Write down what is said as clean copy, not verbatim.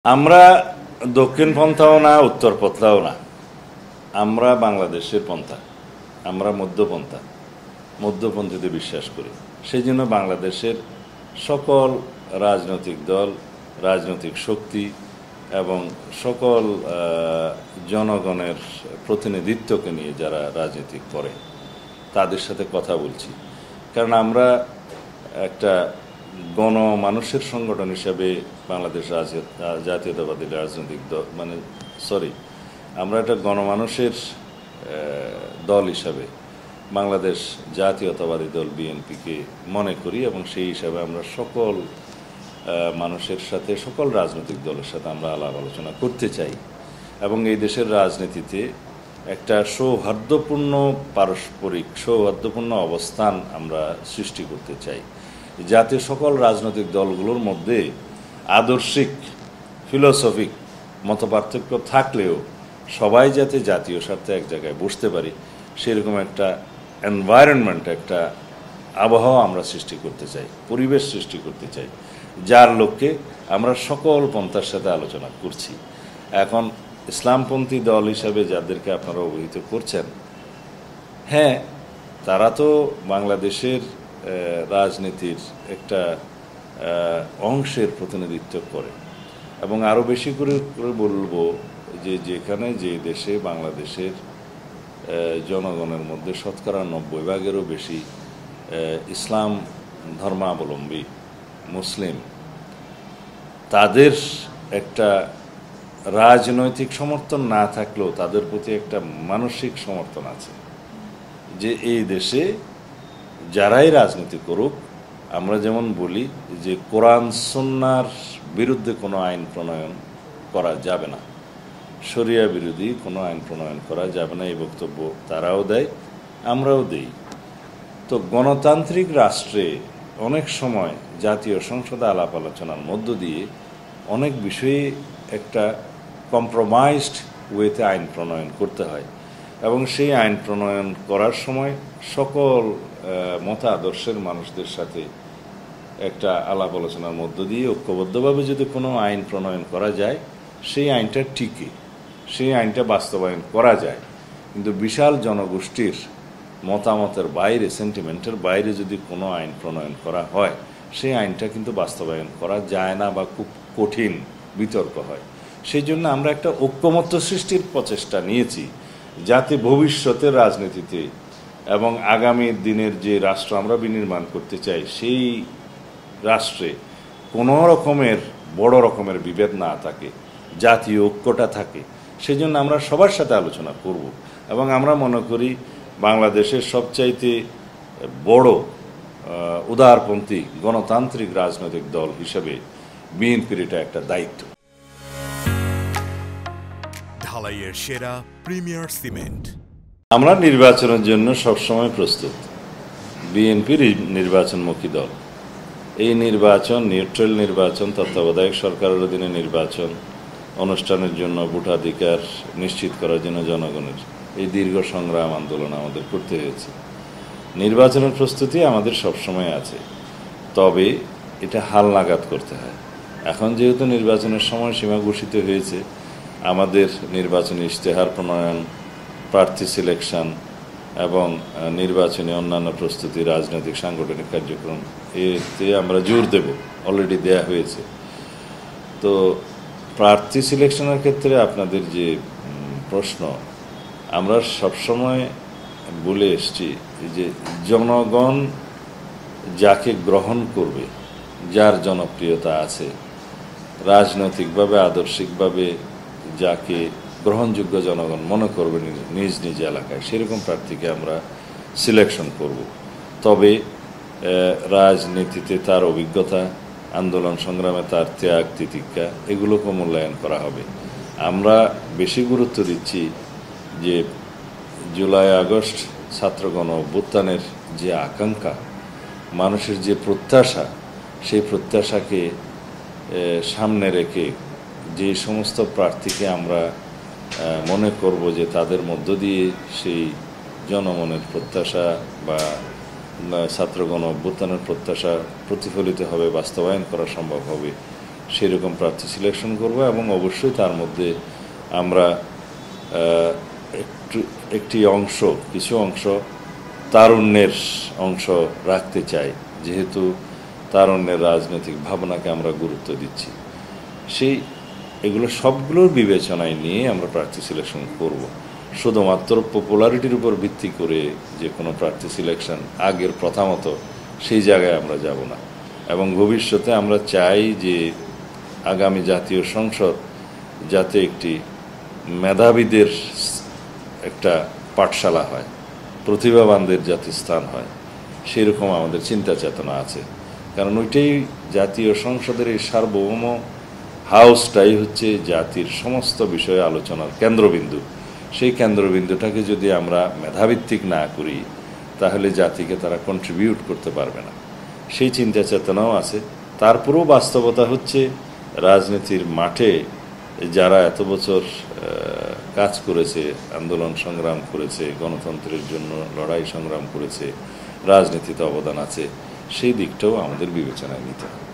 আমরা দক্ষিণ পন্থাও না, উত্তর পন্থাও না, আমরা বাংলাদেশের পন্থা, আমরা মধ্যপন্থীতে বিশ্বাস করি। সেই জন্য বাংলাদেশের সকল রাজনৈতিক দল, রাজনৈতিক শক্তি এবং সকল জনগণের প্রতিনিধিত্বকে নিয়ে যারা রাজনীতি করে তাদের সাথে কথা বলছি। কারণ আমরা একটা গণমানুষের সংগঠন হিসাবে বাংলাদেশ জাতীয়তাবাদী রাজনৈতিক দল আমরা একটা গণমানুষের দল হিসাবে বাংলাদেশ জাতীয়তাবাদী দল বিএনপিকে মনে করি এবং সেই হিসাবে আমরা সকল মানুষের সাথে, সকল রাজনৈতিক দলের সাথে আমরা আলাপ আলোচনা করতে চাই এবং এই দেশের রাজনীতিতে একটা সৌহার্দ্যপূর্ণ অবস্থান আমরা সৃষ্টি করতে চাই, যাতে সকল রাজনৈতিক দলগুলোর মধ্যে আদর্শিক ফিলোসফিক মতপার্থক্য থাকলেও সবাই যাতে জাতীয় স্বার্থে এক জায়গায় বসতে পারি, সেরকম একটা এনভায়রনমেন্ট, একটা আবহাওয়া আমরা সৃষ্টি করতে চাই, পরিবেশ সৃষ্টি করতে চাই, যার লক্ষ্যে আমরা সকল পন্থার সাথে আলোচনা করছি। এখন ইসলামপন্থী দল হিসাবে যাদেরকে আপনারা অবহিত করছেন, হ্যাঁ, তারা তো বাংলাদেশের রাজনীতির একটা অংশের প্রতিনিধিত্ব করে এবং আরও বেশি করে বলবো যে যেখানে যে দেশে বাংলাদেশের জনগণের মধ্যে শতকরা 90% বেশি ইসলাম ধর্মাবলম্বী মুসলিম, তাদের একটা রাজনৈতিক সমর্থন না থাকলেও তাদের প্রতি একটা মানসিক সমর্থন আছে যে এই দেশে যারাই রাজনীতি করুক, আমরা যেমন বলি যে কোরআন সুন্নাহর বিরুদ্ধে কোনো আইন প্রণয়ন করা যাবে না, শরিয়া বিরোধী কোনো আইন প্রণয়ন করা যাবে না, এই বক্তব্য তারাও দেয়, আমরাও দেই। তো গণতান্ত্রিক রাষ্ট্রে অনেক সময় জাতীয় সংসদে আলাপ আলোচনার মধ্য দিয়ে অনেক বিষয়ে একটা কম্প্রোমাইজড ওয়েতে আইন প্রণয়ন করতে হয় এবং সেই আইন প্রণয়ন করার সময় সকল মতাদর্শের মানুষদের সাথে একটা আলাপ আলোচনার মধ্য দিয়ে ঐক্যবদ্ধভাবে যদি কোনো আইন প্রণয়ন করা যায়, সেই আইনটা টিকে, সেই আইনটা বাস্তবায়ন করা যায়। কিন্তু বিশাল জনগোষ্ঠীর মতামতের বাইরে, সেন্টিমেন্টের বাইরে যদি কোনো আইন প্রণয়ন করা হয়, সেই আইনটা কিন্তু বাস্তবায়ন করা যায় না বা খুব কঠিন, বিতর্ক হয়। সেই জন্য আমরা একটা ঐক্যমত্য সৃষ্টির প্রচেষ্টা নিয়েছি, যাতে ভবিষ্যতের রাজনীতিতে এবং আগামী দিনের যে রাষ্ট্র আমরা বিনির্মাণ করতে চাই, সেই রাষ্ট্রে কোনো রকমের বড় রকমের বিভেদ না থাকে, জাতীয় ঐক্যটা থাকে। সেই জন্য আমরা সবার সাথে আলোচনা করব এবং আমরা মনে করি বাংলাদেশের সবচাইতে বড় উদারপন্থী গণতান্ত্রিক রাজনৈতিক দল হিসেবে বিএনপির এটা একটা দায়িত্ব। ঢালাইয়ের সেরা প্রিমিয়ার সিমেন্ট। আমরা নির্বাচনের জন্য সবসময় প্রস্তুত। বিএনপির নির্বাচনমুখী দল। এই নির্বাচন নিউট্রাল নির্বাচন, তত্ত্বাবধায়ক সরকারের অধীনে নির্বাচন অনুষ্ঠানের জন্য ভোটাধিকার নিশ্চিত করার জন্য জনগণের এই দীর্ঘ সংগ্রাম আন্দোলন আমাদের করতে হয়েছে। নির্বাচনের প্রস্তুতি আমাদের সবসময় আছে, তবে এটা হালনাগাদ করতে হয়। এখন যেহেতু নির্বাচনের সময়সীমা ঘোষিত হয়েছে, আমাদের নির্বাচনী ইশতেহার প্রণয়ন, প্রার্থী সিলেকশন এবং নির্বাচনী অন্যান্য প্রস্তুতি, রাজনৈতিক সাংগঠনিক কার্যক্রম, এতে আমরা জোর দেব, অলরেডি দেয়া হয়েছে। তো প্রার্থী সিলেকশনের ক্ষেত্রে আপনাদের যে প্রশ্ন, আমরা সবসময় বলে এসছি যে জনগণ যাকে গ্রহণ করবে, যার জনপ্রিয়তা আছে, রাজনৈতিকভাবে আদর্শিকভাবে যাকে গ্রহণযোগ্য জনগণ মনে করবে নিজ নিজ এলাকায়, সেরকম প্রার্থীকে আমরা সিলেকশন করব। তবে রাজনীতিতে তার অভিজ্ঞতা, আন্দোলন সংগ্রামে তার ত্যাগ তিতিক্ষা, এগুলোকে মূল্যায়ন করা হবে। আমরা বেশি গুরুত্ব দিচ্ছি যে জুলাই আগস্ট ছাত্রগণ অভ্যুত্থানের যে আকাঙ্ক্ষা, মানুষের যে প্রত্যাশা, সেই প্রত্যাশাকে সামনে রেখে যে সমস্ত প্রার্থীকে আমরা মনে করব যে তাদের মধ্য দিয়ে সেই জনমনের প্রত্যাশা বা ছাত্রগণ অভ্যুত্থানের প্রত্যাশা প্রতিফলিত হবে, বাস্তবায়ন করা সম্ভব হবে, সেরকম প্রার্থী সিলেকশন করব এবং অবশ্যই তার মধ্যে আমরা কিছু অংশ তারুণ্যের অংশ রাখতে চাই, যেহেতু তারুণ্যের রাজনৈতিক ভাবনাকে আমরা গুরুত্ব দিচ্ছি। এগুলো সবগুলোর বিবেচনায় নিয়ে আমরা প্রার্থী সিলেকশন করব। শুধুমাত্র পপুলারিটির উপর ভিত্তি করে যে কোনো প্রার্থী সিলেকশন আগের প্রথা মতো সেই জায়গায় আমরা যাব না। এবং ভবিষ্যতে আমরা চাই যে আগামী জাতীয় সংসদ যাতে একটি মেধাবীদের একটা পাঠশালা হয়, প্রতিভাবানদের যাতে স্থান হয়, সেরকম আমাদের চিন্তা চেতনা আছে। কারণ ওইটাই জাতীয় সংসদের এই সার্বভৌম হাউসটাই হচ্ছে জাতির সমস্ত বিষয়ে আলোচনার কেন্দ্রবিন্দু। সেই কেন্দ্রবিন্দুটাকে যদি আমরা মেধাভিত্তিক না করি তাহলে জাতিকে তারা কন্ট্রিবিউট করতে পারবে না, সেই চিন্তা চেতনাও আছে। তারপরেও বাস্তবতা হচ্ছে রাজনীতির মাঠে যারা এত বছর কাজ করেছে, আন্দোলন সংগ্রাম করেছে, গণতন্ত্রের জন্য লড়াই সংগ্রাম করেছে, রাজনীতিতে অবদান আছে, সেই দিকটাও আমাদের বিবেচনায় নিতে হবে।